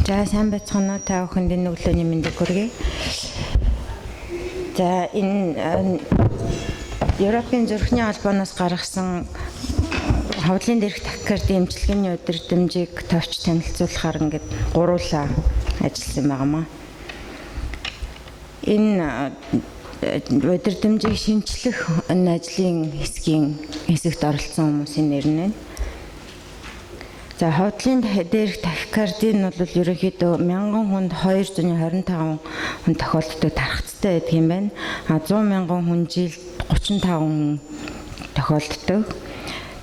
За сайн байцгаана уу та бүхэнд энэ өглөөний мэндийг хүргэе. За энэ Европын зүрхний албаноос гаргасан хавлын дээрх тахикард эмчилгээний удирдамжийг товч танилцуулахаар ингээд гуруула ажилласан байгаамаа. Энэ удирдамжийг шинчлэх энэ ажлын хэсэгт оролцсон хүмүүсийн нэр нь. За хавлын дээрх тахикардын бол ерөнхийдөө 1000 хүнд 225 хүн тохиолддог тархацтай байдаг юм байна. 100,000 хүн жилд 35 хүн тохиолддог.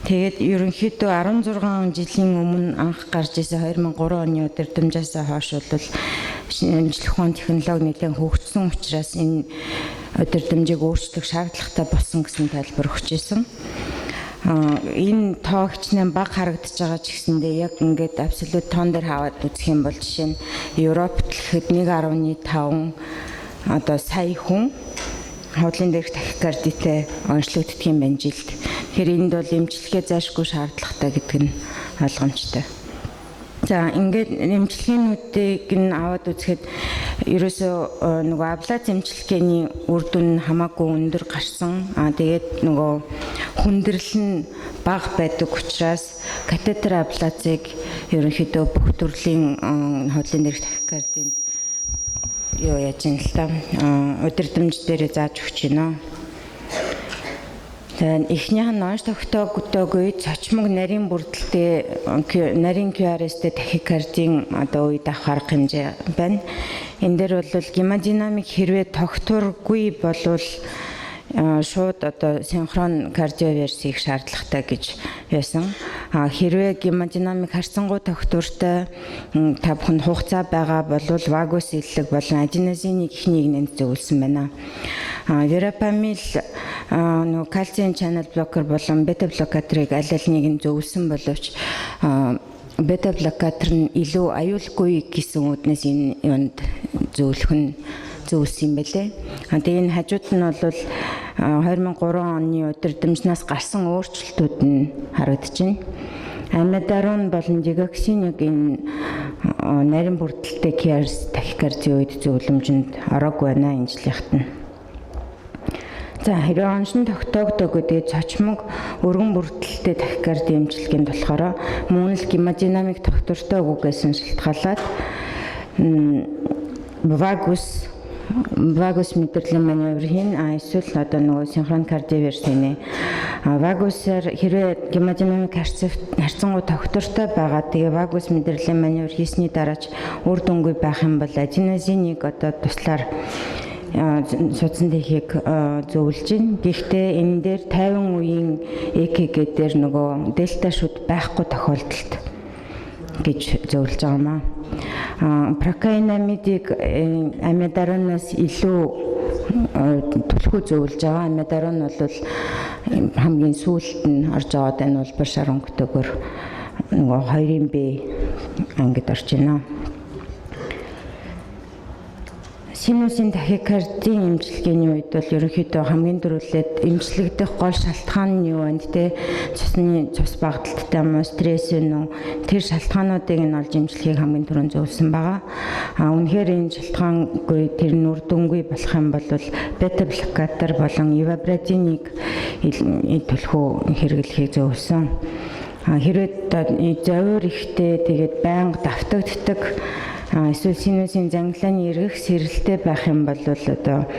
Тэгээд ерөнхийдөө 16 жилийн өмнө анх гарч ирсэн 2003 оны удирдамжаас хойш бол эмчилэх ухааны технологи нэлээд хөгжсөн учраас энэ удирдамжийг өөрчлөх шаардлагатай болсон гэсэн тайлбар өгч ирсэн. Энэ тоо хичнээн бага харагдаж байгаа ч гэсэндээ яг ингээд абсолют тоон дээр хаваад үзэх юм бол жишээ нь Европт гэхэд 1.5 одоо сая хүн хавлын дээрх тахикардитэй онцлогддог юм байна жилд. Тэгэхээр энд бол эмчилгээ заашгүй шаардлагатай гэдэг нь ойлгомжтой. За ингээд эмчилгээнүүдийг нь аваад үзэхэд ерөөсөө нөгөө аблац эмчилгээний үр дүн хамаагүй өндөр гарсан. Тэгээд нөгөө хүндрэл нь бага байдаг учраас катетер аблацыг ерөнхийдөө бүх төрлийн хавлын дээрх тахикардынд яаж юм л та удирдамж дээр зааж өгч байна. Тэгээд эхнийх нь онц тогтооггүй цочмог нарийн бүрдэлтэй нарийн QRS-тэй тахикардын одоо үед авах арга хэмжээ байна. Энэ дээр бол гемодинамик хэрвээ тогтворгүй болвол шууд одоо синхрон кардиоверсийг шаардлагатай гэж байсан. Хэрвээ гемодинамик харьцангуй тогтвортой та бүхэнд хугацаа байгаа бол вагус иллэг болон аденозиныг эхнийг нэнд зөвлөсөн байна. Верапамил нөгөө кальциум channel blocker болон бета блокаторыг аль алиныг нь зөвлөсөн боловч бета блокатор нь илүү аюулгүй гэсэн үднээс энэ юунд зөвлөх нь зөвлөсөн юм байлээ. Тэгээ энэ хажууд нь бол 2003 оны удирдамжнаас гарсан өөрчлөлтүүд нь харагдаж байна. Амидарон болон дигоксиныг энэ нарийн бүрдэлтэй QRS тахикардын үед зөвлөмжөнд ороогүй байна энэ жилийнхт нь. За хэрэг онцон тогтоогдоогүй тэгээд цочмог өргөн бүрдэлтэй тахикардын эмчилгээнд болохоор мөн л гемодинамик тогтвортойгүйгээс шалтгаалаад вагус мэдрэлийн маневрын эсвэл одоо нөгөө синхрон кардиоверсийн вагусаар хэрвээ гемодинамик харьцангуй тогтвортой байгаа тэгээ вагус мэдрэлийн маневр хийсний дараач үр дүнгүй байх юм бол аденозиныг одоо туслаар судсан дэхийг зөвлөж байна. Гэхдээ энэ дээр 50 үеийн EKG дээр нөгөө дельта шүд байхгүй тохиолдолд гэж зөвлөж байгаамаа. Прокаинамидыг амидароноос илүү түлхүү зөвлөж байгаа. Амидарон бол хамгийн сүүлд нь орж байгаад энэ улбар шар өнгөтэйгээр нөгөө 2-ын B ангид орж байна. Синусийн тахикардын эмчилгээний үед бол ерөнхийдөө хамгийн дөрвөлээд эмчлэгдэх гол шалтгаан нь юу вэ? Цус багталттай юм уу, стресс үү? Тэр шалтгаануудыг нь олж эмчилгээг хамгийн түрүүнд зөвлөсөн байгаа. Үнэхээр энэ шалтгаангүй тэр нь үр дүнгүй болох юм бол бета блокатор болон ивабрадиныг төлхөө хэрэглэхийг зөвлөсөн. Хэрвээ зовир ихтэй тэгээд байнга давтагддаг эсвэл синусийн занглааны эргэх сэрэлттэй байх юм бол одоо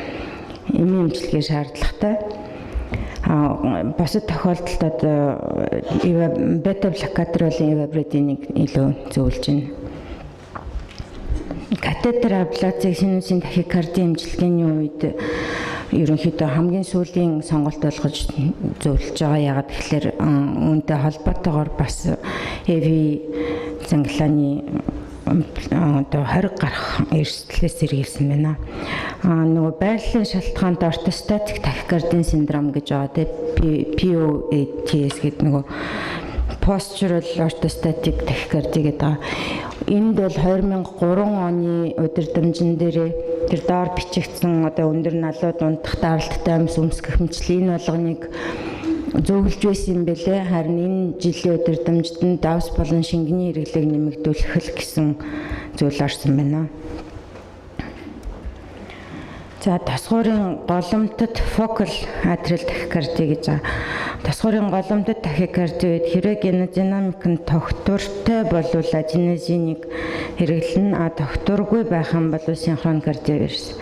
эмийн эмчилгээ шаардлагатай. Бусад тохиолдолд одоо бета блокатор болон ивабрадиныг илүү зөвлөж байна. Катетер аблацыг синусийн тахикардын эмчилгээний үед ерөнхийдөө хамгийн сүүлийн сонголт болгож зөвлөж байгаа. Яагаад гэхээр үүнтэй холбоотойгоор бас EV занглааны одоо 20 гарах эрсдлээс сэргийлсэн байна. Нөгөө байрлалын шалтгаанд ортостатик тахикардын синдром гэж байгаа POATS гэдэг нөгөө postural orthostatic tachycardia гэдэг. Энд бол 2003 оны удирдамжин дээр тэр доор бичигдсэн одоо өндөр налууд унтах даралттай амьс өмсгөх мэтлэг энэ болгоныг зөвлөж байсан юм бэлээ. Харин энэ жилийн удирдамжид нь давс болон шингэний хэрэглээг нэмэгдүүлэх л гэсэн зүйл орсон байна. За тосгуурын голомтод фокал атрал тахикарди гэж байгаа. Тосгуурын голомтод тахикарди үед хэрэг гемодинамик нь тогтвортой болвол аденозиныг хэрэглэнэ. Тогтворгүй байх юм бол синхрон кардиоверс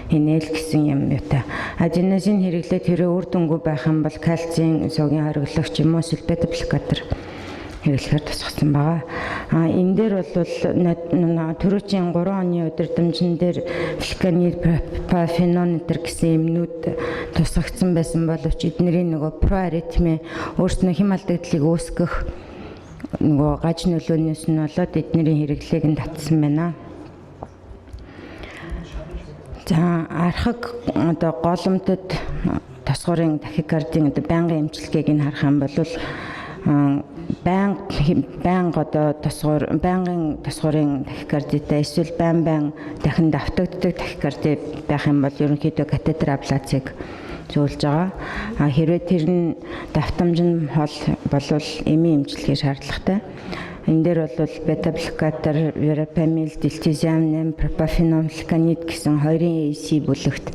инээл гэсэн юм юутай. Аденозин хэрэглээд хэрэг үр дүнгүй байх юм бол кальцийн сүүгийн хориглогч юм уу бета блокатор хэрэглэхээр тусгасан байгаа. Энэ дээр бол түрүүчийн 3 оны удирдамжин дээр флеканид, пропафенон гэсэн эмнүүд тусгагдсан байсан боловч эднэрийн нөгөө проаритми өөрснөө хэм алдагдлыг үүсгэх нөгөө гаж нөлөөнөөс нь болоод эднэрийн хэрэглээг нь татсан байна. За архаг одоо голомтод тосгуурын тахикардийн одоо байнгын эмчилгээг нь харах юм бол байнгын тосгуурын тахикардитай эсвэл байн дахин давтагддаг тахикарди байх юм бол ерөнхийдөө катетер аблацийг зөвлөж байгаа. Хэрвээ тэр нь давтамж нь хол болвол эмийн эмчилгээ шаардлагатай. Энэ дээр бол бета блокатор, верапамил, дилтизиам, пропафенон, флеканид гэсэн 2 AC бүлэгт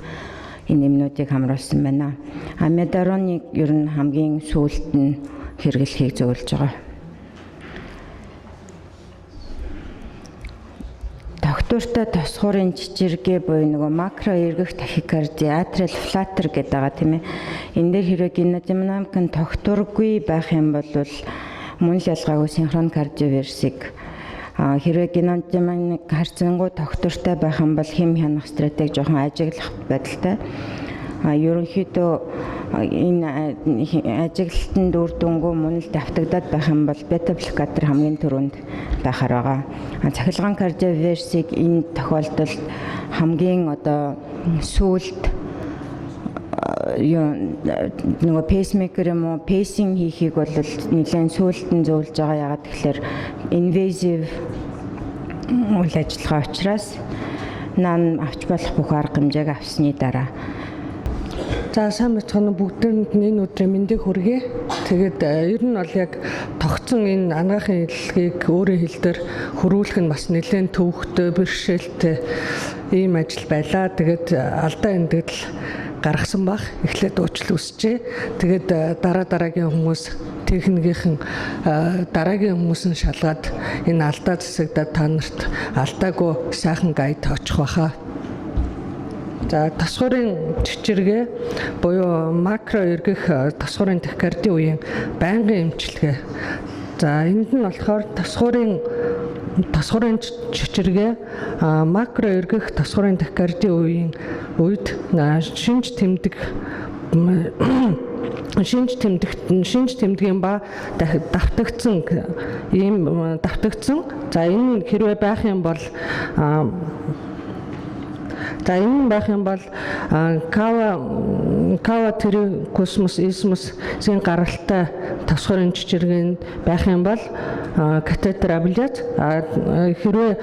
энэ эмнүүдийг хамруулсан байна. Амедароныг ер нь хамгийн сүүлд нь хэрэглэхийг зөвлөж байгаа. Тогтвортой тосгуурын жижиргээ буюу нөгөө макро эргэх тахикарди, атрал флаттер гэдэг байгаа тийм ээ. Энэ дээр хэрэг гемодинамик нь тогтворгүй байх юм бол мөн л ялгаагүй синхрон кардиоверсийг хэрэг гемодинамик харьцангуй тогтвортой байх юм бол хэм хянах стратеги жоохон ажиглах байдалтай. Ерөнхийдөө энэ ажиглалтанд үр дүнгүй мөн л давтагдаад байх юм бол бета блокатор хамгийн түрүүнд байхаар байгаа. Цахилгаан кардиоверсийг энэ тохиолдолд хамгийн одоо сүүлд нөгөө пейсмейкер юм уу пейсинг хийхийг бол нэлээд сүүлд нь зөвлөж байгаа. Ягаад тэгэхээр инвазив үйл ажиллагаа учраас нан авч болох бүх арга хэмжээг авсны дараа. За сайн бацхан бүгдээрэнд нь энэ өдрийн мэндийг хүргэе. Тэгээд ер нь бол яг тогтсон энэ анагаахын хэллэгийг өөрийн хэлээр хөрвүүлэх нь бас нэлээд төвөгтэй, бэрхшээлтэй ийм ажил байлаа. Тэгээд алдаа эндэгдэл гаргасан баг. Эхлээд уучлал хүсчээ. Тэгээд дараагийн хүмүүс техникийн дараагийн хүмүүсийн шалгаад энэ алдаа засагдаад та нарт алдаагүй сайхан гайд очих баха. За тосгуурын жижиргээ буюу макро эргэх тосгуурын тахикарди үеийн байнгын эмчилгээ. За энд нь болохоор тосгуурын жижиргээ макро эргэх тосгуурын тахикарди үеийн үед шинж тэмдгийн ба давтагдсан за энэ хэрвээ байх юм бол кава трикосмос исмусийн гаралтай тосгуурын жижиргэнд байх юм бол катетер абляц. Хэрвээ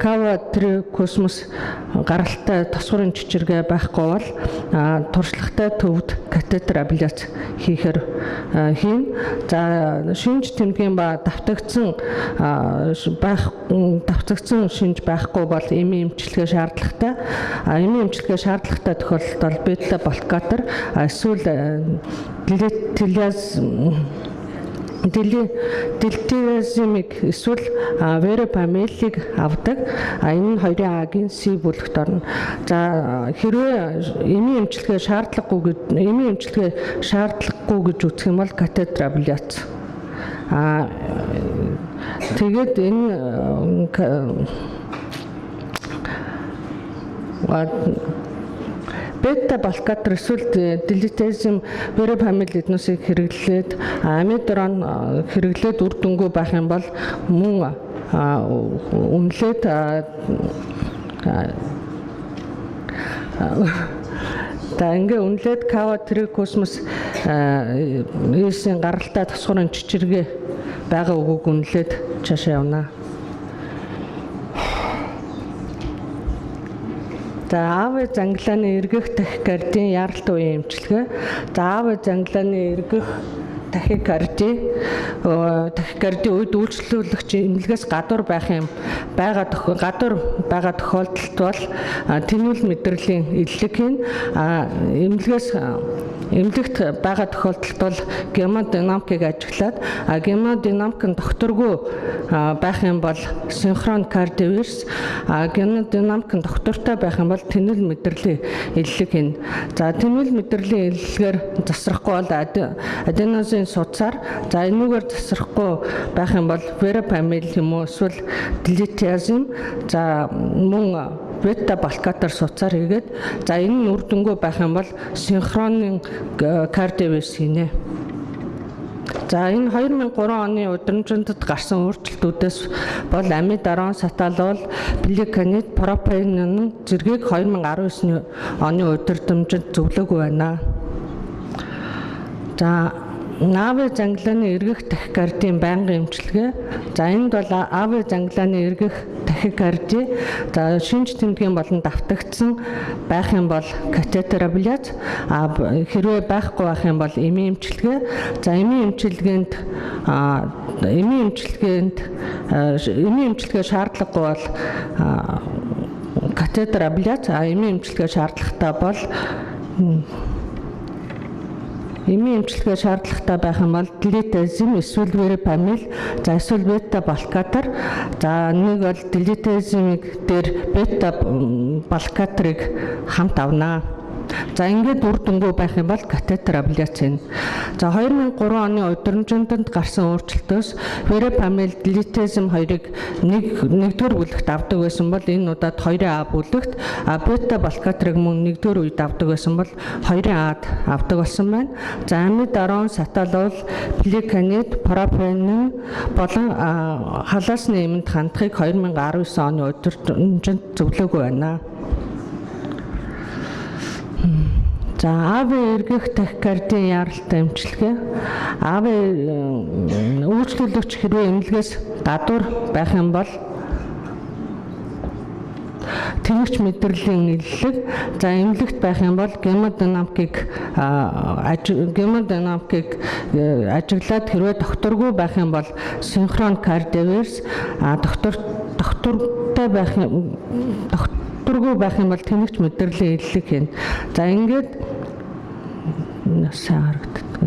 кава трикосмос гаралтай тосгуурын жижиргээ байхгүй бол туршлагатай төвд катетер абляц хийхээр хийн. За шинж тэмдгийн ба давтагдсан шинж байхгүй бол эмийн эмчилгээ шаардлагатай. Эмийн эмчилгээ шаардлагатай тохиолдолд бета блокатор эсвэл дилтизимик эсвэл верапамилийг авдаг. Энэ хоёрын агийн C бүлэгт орно. За хэрвээ эмийн эмчилгээ шаардлагагүй гэж үзэх юм бол катетер абляц. Тэгээд энэ бета блокатор эсвэл дилтизим верапамил эднүсийг хэрэглээд амидрон хэрэглээд үр дүнгүй байх юм бол мөн үнэлээд үнэлээд кава трикосмос исийн гаралтай тосгуурын жижиргээ байгаа үгүйг үнэлээд цаашаа явна. За аавын занглааны эргэх тахикардийн яралт үеийн эмчилгээ. За аавын занглааны эргэх тахикардийн үед үйлчлүүлэгч эмнэлгээс гадуур байгаа тохиолдолд бол тэнүүл мэдрэлийн илэрлийн эмнэлэгт байгаа тохиолдолд бол гемодинамикийг ажиглаад гемодинамик нь докторгүй байх юм бол синхрон кардиовирус, гемодинамик нь доктортой байх юм бол тэнүүл мэдрэлийн илэрлэг хийн. За тэнүүл мэдрэлийн илэргээр засрахгүй бол аденозин судсаар, за энүүгээр засрахгүй байх юм бол верапамил юм уу эсвэл diltiazem, за мөн бета блокатор судсаар хийгээд, за энэ нь үр дүнгүй байх юм бол синхронын кардиовирус хийнэ. За энэ 2003 оны удирдамжинд гарсан өөрчлөлтүүдээс бол амидарон, саталол, плеканид, пропионын зэргийг 2019 оны удирдамжинд зөвлөөгүй байна. За аавын занглааны эргэх тахикардийн байнгын эмчилгээ. За энд бол аавын занглааны эргэх тахикарди, за шинж тэмдгийн болон давтагдсан байх юм бол катетер абляц, хэрвээ байхгүй байх юм бол эмийн эмчилгээ. За эмийн эмчилгээ шаардлагагүй бол катетер абляц, эмийн эмчилгээ шаардлагатай бол эмийн эмчилгээ шаардлагатай байх юм бол diltiazem эсвэл verapamil, за эсвэл бета блокатор. За нэг бол diltiazem дээр бета блокаторыг хамт авнаа. За ингээд үр дүнгүй байх юм бол катетер абляц хийн. За 2003 оны удирдамжинд гарсан өөрчлөлтөөс verapamil, diltiazem хоёрыг нэгдүгээр бүлэгт авдаг байсан бол энэ удаад 2А бүлэгт, бета блокаторыг мөн нэгдүгээр үед авдаг байсан бол 2Ад авдаг болсон байна. За амидарон, саталол, плеканид, пропионин болон халаасны эмэнд хандахыг 2019 оны удирдамжинд зөвлөөгүй байна. За аавын эргэх тахикардийн яралт эмчилгээ. Аавын үйлчлүүлэгч хэрвээ эмнэлгээс гадуур байх юм бол тэнэгч мэдрэлийн илэлэг, за эмнэлэгт байх юм бол гемодинамикийг ажиглаад хэрвээ докторгүй байх юм бол синхрон кардиовирус, докторгүй байх юм бол тэнэгч мэдрэлийн илэлэг хийн. За ингээд сайн харагддаг.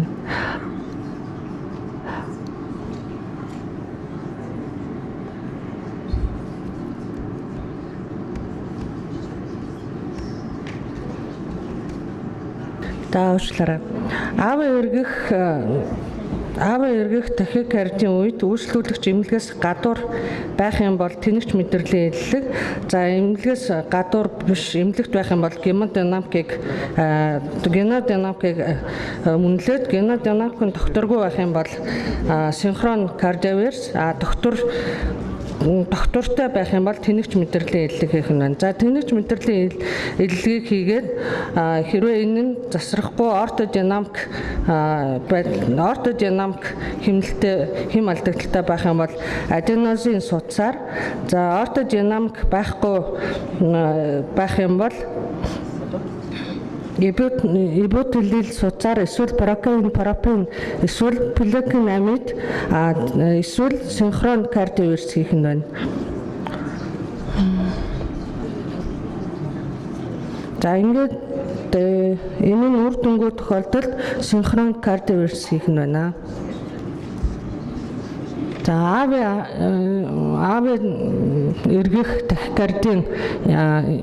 Уучлаарай. Аавын эргэх тахикардийн үед үйлчлүүлэгч эмнэлгээс гадуур байх юм бол тэнэгч мэдрэлийн илэлэг, за эмнэлгээс гадуур биш эмнэлэгт байх юм бол гемодинамикийг үнэлээд гемодинамик нь докторгүй байх юм бол синхрон кардиовирус, доктортой байх юм бол тэнэгч мэдрэлийн илэлэг хийх нь байна. За тэнэгч мэдрэлийн илэлгийг хийгээд хэрвээ энэ нь засрахгүй ортодинамик хэмнэлттэй хэм алдагдaltaй байх юм бол аденозин судсаар, за ортодинамик байхгүй байх юм бол ибутилил судсаар эсвэл пропион эсвэл плеканамид эсвэл синхрон кардиовирус хийх нь байна. За ингээд энэ нь үр дүнгүй тохиолдолд синхрон кардиовирус хийх нь байна. За аавын эргэх тахикардийн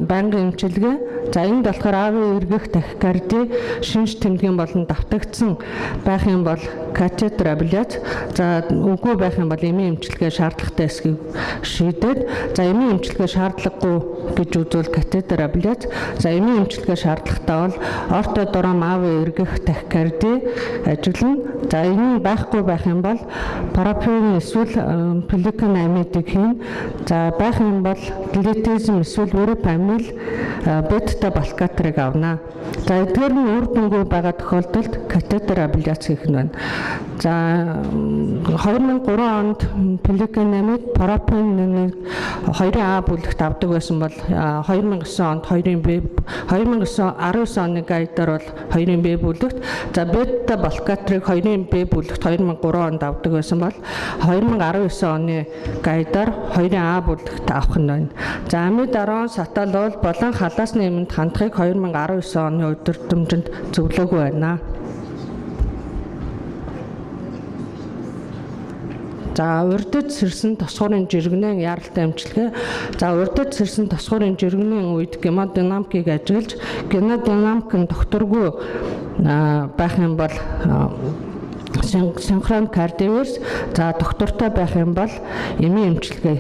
байнгын эмчилгээ. За энд болохоор аавын эргэх тахикардийн шинж тэмдгийн болон давтагдсан байх юм бол катетер абляц, за үгүй байх юм бол эмийн эмчилгээ шаардлагатай эсхийг шийдээд, за эмийн эмчилгээ шаардлагагүй гэж үзвэл катетер абляц, за эмийн эмчилгээ шаардлагатай бол ортодором аавын эргэх тахикардийн ажиглана. За энэ байхгүй байх юм бол пропион эсвэл плеканамидыг хийн. За байх юм бол diltiazem эсвэл verapamil, бета бета блокаторыг авна. За эдгээр нь үр дүнгүй байгаа тохиолдолд катетер абляц хийх нь байна. За 2003 онд пеликанамид пропанамид 2А бүлэгт авдаг байсан бол 2009 онд 2-ын 2019 оны гайдаар бол 2-ын Б бүлэгт, за бета блокаторыг 2-ын Б бүлэгт 2003 онд авдаг байсан бол 2019 оны гайдаар 2-ын А бүлэгт авах нь байна. За амидарон саталол болон халаас нэмэнд хандахыг 2019 оны удирдамжинд зөвлөөгүй байна. За урдд сэрсэн тосгорын жиргэнийн яралтай эмчилгээ. За урдд сэрсэн тосгорын жиргэнийн үед гемодинамикийг ажиглаж гемодинамик нь докторгүй байх юм бол синхрон кардиоверс, за доктортой байх юм бол эмийн эмчилгээ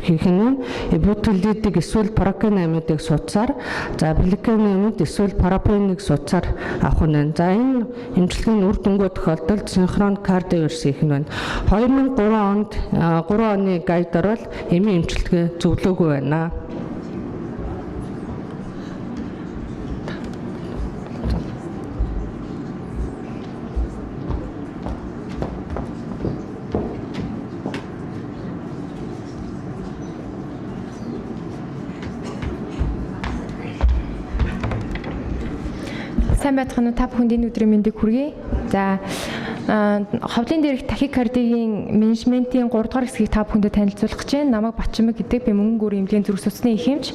хийх нь эбутилидыг эсвэл проканамидыг судсаар, за пеликанамид эсвэл парапеныг судсаар авах нь. За энэ эмчилгээний үр дүнгүй тохиолдолд синхрон кардиоверс хийх нь байна. 2003 онд 3 оны гайдаар бол эмийн эмчилгээ зөвлөөгүй байна. Сайн байцгаана уу, та бүхэнд энэ өдрийн мэндийг хүргэе. За ховлын дээрх тахикардийн менежментийн 3 дугаар хэсгийг та бүхэндээ танилцуулах гэж байна. Намайг Батчимэг гэдэг, би Мөнгөн гүрийн эмнэлгийн зүрх судасны их эмч.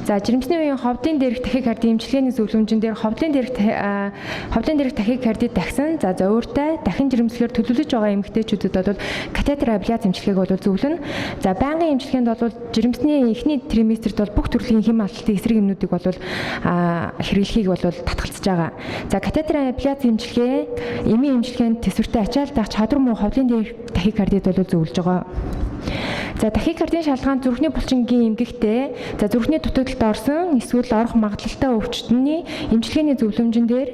За жирэмсний үеийн ховлын дээрх тахикардийн эмчилгээний зөвлөмжөн дээр ховлын дээрх тахикарди тагсан, за зовиртой дахин жирэмслэгээр төлөвлөж байгаа эмэгтэйчүүдэд бол катетер абляц эмчилгээг бол зөвлөнө. За байнгын эмчилгээнд бол жирэмсний эхний триместрт бол бүх төрлийн хэм алдалтын эсрэг эмнүүдийг бол хэрэглэхийг бол татгалзаж байгаа. За катетер абляц эмчилгээ эмийн эмчилгээнд төсвөртэй ачаалтах чадвар муу ховлын дээрх тахикардид бол зөвлөж байгаа. За тахикардийн шалгаан зүрхний булчингийн эмгэгтэй, за зүрхний дутагдалд орсон эсвэл орох магадлалтай өвчтөний эмчилгээний зөвлөмжөн дээр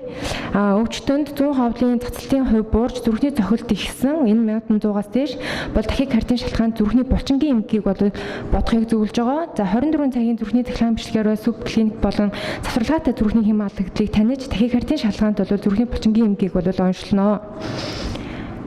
өвчтөнд 100 ховлын цацалтын хувь буурч зүрхний цохилт ихсэн энэ 1100-аас дээш бол тахикардийн шалгаан зүрхний булчингийн эмгэгийг бол бодохыг зөвлөж байгаа. За 24 цагийн зүрхний цахилгаан бичлэгээр субклиник болон завсарлагаатай зүрхний хэм алдагдлыг таниж тахикардийн шалгаанд бол зүрхний булчингийн эмгэгийг бол онцлно.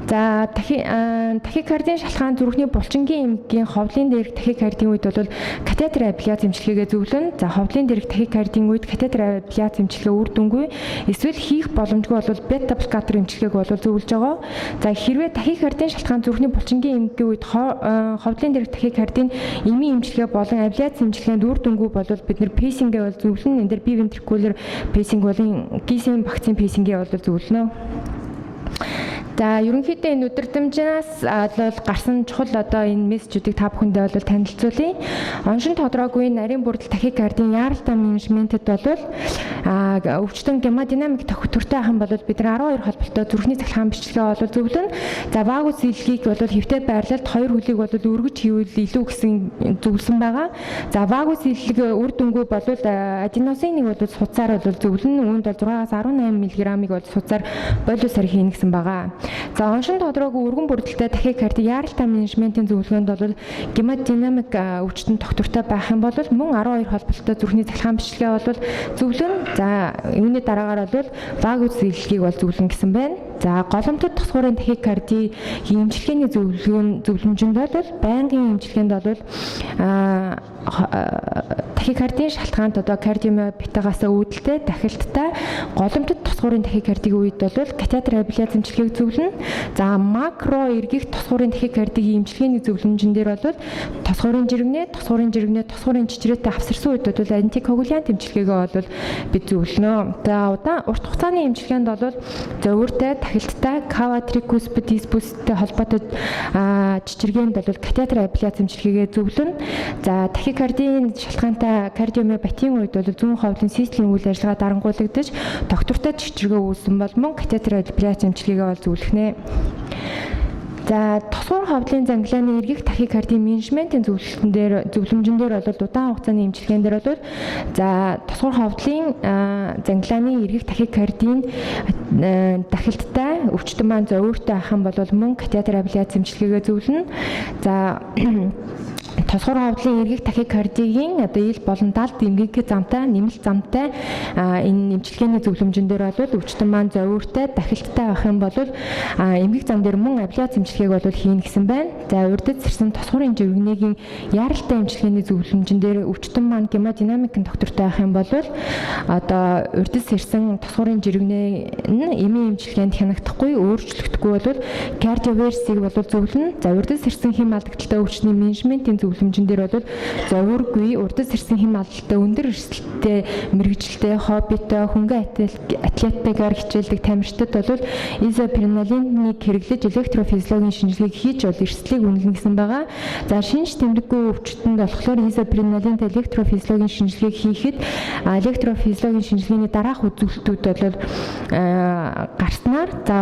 За тахикардийн шалгаан зүрхний булчингийн эмгэгийн ховлын дээрх тахикардийн үед бол катетер абляц эмчилгээгээ зөвлөнө. За ховлын дээрх тахикардийн үед катетер абляц эмчилгээ үр дүнгүй эсвэл хийх боломжгүй бол бета блокатор эмчилгээг бол зөвлөж байгаа. За хэрвээ тахикардийн шалгаан зүрхний булчингийн эмгэгийн үед ховлын дээрх тахикардийн эмийн эмчилгээ болон абляц эмчилгээнд үр дүнгүй бол бид нэр пейсингээ бол зөвлөнө. Энд дээр бивентрикулер пейсинг болон гисийн вакцин пейсингээ бол зөвлөнө. За ерөнхийдөө энэ өдөртөмжнээс гарсан чухал энэ мессежүүдийг та бүхэндээ бол танилцуулъя. Оншин тодроогүй нарийн бүрдэл тахикардийн яаралтай менежментэд бол өвчтөн гемодинамик төртэй ахын бол бид нар 12 холболтой зүрхний цахилгаан бичлэгээ бол зөвлөнө. За вагус илгийг бол хэвтэй байрлалд 2 хөлийг бол өргөж хийвэл илүү гэсэн зөвлөсөн байгаа. За вагус илэг үр дүнгүй бол аденосиныг бол судсаар бол зөвлөнө. Үүнд бол 6-аас 18 мг-ыг бол судсаар боловсрол хийнэ гэсэн байгаа. За оншин тодроогүй өргөн бүрдэлтэй тахикарди яаралтай менежментийн зөвлөгөөнд бол гемодинамик өвчтөн доктортой байх юм бол мөн 12 холболтой зүрхний цахилгаан бичлэгээ бол зөвлөнө. За үүний дараагаар бол вагус илгийг бол зөвлөнө гэсэн байна. За голомтод тосгорын тахикарди эмчилгээний зөвлөмжөнд бол байнгын эмчилгээнд бол тахикардийн шалтгаанд кардиомиопатиагаас үүдэлтэй дахилттай голомтод тосгорын тахикардийн үед бол катетер абляц эмчилгээг зөвлөнө. За макро эргэх тосгорын тахикардийн эмчилгээний зөвлөмжөн дээр бол тосгорын жиргэнэ чичрээтэй авсарсан үед бол антикоагулянт эмчилгээгээ бол бид зөвлөнө. За урт хугацааны эмчилгээнд бол зовиртой дахилттай каватрикуспит диспустэй холбоотой чичиргээнд бол катетер абляц эмчилгээгээ зөвлөнө. За тахикардийн шалтгаантай кардиомиопатийн үед бол зүүн ховлын системийн үйл ажиллагаа дарангуулагдаж доктортой чичиргээ үүссэн бол мөн катетер абляц эмчилгээгээ бол зөвлөхнэ. За тосгор ховлын занглааны эргэх тахикардийн менежментийн зөвлөмжөн дээр бол удаан хугацааны эмчилгээнд дээр бол за тосгор ховлын занглааны эргэх тахикардийн дахилттай өвчтөн маань зовиртой ахын бол мөн катетер абляц эмчилгээгээ зөвлөнө. За тосгор ховдлын эргэх тахикардигийн одоо ил болон далд эмгэг замтай нэмэлт замтай энэ эмчилгээний зөвлөмжөн дээр бол өвчтөн маань зовиуртай дахилттай байх юм бол эмгэг зам дээр мөн абляц эмчилгээг бол хийн гэсэн байна. За урдд сэрсэн тосгорын жиргэнийг яаралтай эмчилгээний зөвлөмжөн дээр өвчтөн маань гемодинамикын доктортой байх юм бол одоо урдд сэрсэн тосгорын жиргэнээ эмийн эмчилгээнд хянагдахгүй өөрчлөгдөхгүй бол кардиоверсийг бол зөвлөнө. За урдд сэрсэн хэм алдагдaltaй өвчтний менежментийн зөвлөмжөн дээр бол зовиургүй урдд сэрсэн хэм алдалтай өндөр эрсдэлтэй мэрэгжилтэй хоббитой хөнгөн атлеттайгаар хичээлдэг тамирчдад бол изопреналиныг хэрэглэж электрофизиологийн шинжилгээг хийж бол эрсдлийг үнэлнэ гэсэн байгаа. За шинж тэмдэггүй өвчтөнд болохоор изопреналинтэй электрофизиологийн шинжилгээг хийхэд электрофизиологийн шинжилгээний дараах үзүүлэлтүүд бол гарснаар за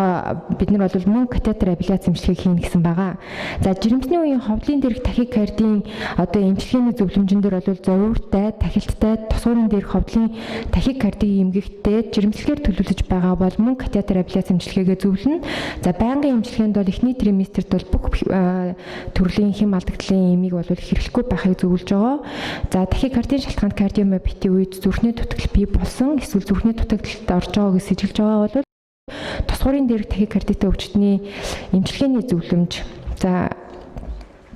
бид нар бол мөн катетер абляц эмчилгээг хийнэ гэсэн байгаа. За жирэмсний үеийн ховдлын дээрх тахикардийн одоо эмчилгээний зөвлөмжөн дээр бол зовиуртай, тахилттай, тосгорын дээрх ховдлын тахикардийн эмгэгтэй жирэмслэгээр төлөвлөж байгаа бол мөн катетер абляц эмчилгээгээ зөвлөнө. За байнгын эмчилгээнд бол эхний триместрт бол бүх төрлийн хэм алдагдлын эмийг бол хэрэглэхгүй байхыг зөвлөж байгаа. За тахикардийн шалтгаанд кардиомиопатийн үед зүрхний дутагдал бий болсон эсвэл зүрхний дутагдалд орж байгааг сэжилж байгаа бол тосгорын дээрх тахикардитай өвчтний эмчилгээний зөвлөмж. За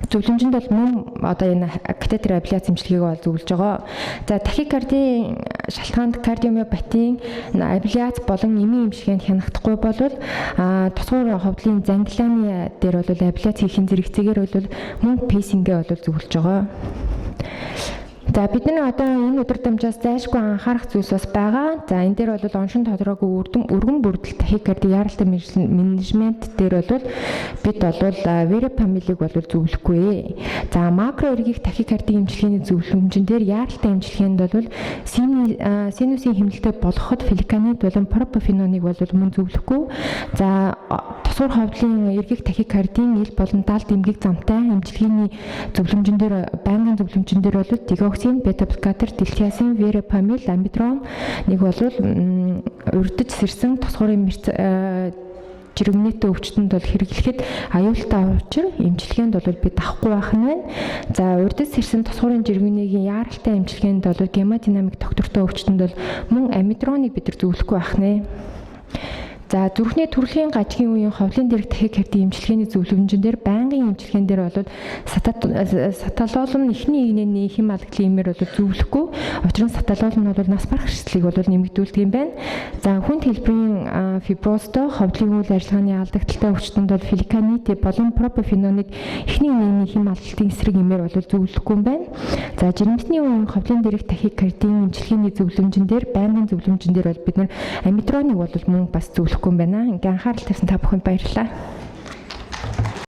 зөвлөмжөнд бол мөн одоо энэ катетер абляц эмчилгээг бол зөвлөж байгаа. За тахикардийн шалтгаанд кардиомиопатийн абляц болон эмийн эмчилгээнд хянахдахгүй бол тосгор ховдлын занглааны дээр бол абляц хийхин зэрэгцээгээр бол мөн пейсингээ бол зөвлөж байгаа. За бидний одоо энэ өдөр дамжаас зайлшгүй анхаарах зүйлс бас байгаа. За энэ дээр бол оншин тодорхойгүй өргөн бүрдэл тахикарди яаралтай менежмент дээр бол бид бол верапамилыг бол зөвлөхгүй. За макро эргэх тахикардийн эмчилгээний зөвлөмжөн дээр яаралтай эмчилгээнд бол синусийн хэмнэлтэй болгоход фликанид болон пропофеноныг бол мөн зөвлөхгүй. За тосгор ховдлын эргэх тахикардийн ил болон далд эмгэг замтай эмчилгээний зөвлөмжөн дээр байнгын зөвлөмжөн дээр бол дигоксин, бета-блокатор, дилтиазин, верапамил, амидрон нэг бол урдж сэрсэн тосгорын жиргэнэтэй өвчтөнд бол хэрэглэхэд аюултай учир эмчилгээнд бол бид авахгүй байх нь байна. За урдд сэрсэн тосгорын жиргэнийг яаралтай эмчилгээнд бол гемодинамик доктортой өвчтөнд бол мөн амидроныг бид нар зөвлөхгүй байх нэ. За зүрхний төрлийн гажгийн үеийн ховлын дээрх тахикардийн эмчилгээний зөвлөмжөн дээр байнгын эмчилгээнд дээр бол саталолон эхний игнэний хэм алдагдлын эмээр бол зөвлөхгүй. Учир нь саталолон нь бол нас барах эрсдлийг бол нэмэгдүүлдэг юм байна. За хүнд хэлбэрийн фиброзтой ховлын үйл ажиллагааны алдагдaltaй өвчтөнд бол фликанид болон пропофеноныг эхний игнэний хэм алдагдлын эсрэг эмээр бол зөвлөхгүй юм байна. За жирэмсний үеийн ховлын дээрх тахикардийн эмчилгээний зөвлөмжөн дээр байнгын зөвлөмжөн дээр бол бид нар амидроныг бол мөн бас зөвлөхгүй юм байна. Ингээ анхаарал тавьсан та бүхэнд баярлалаа.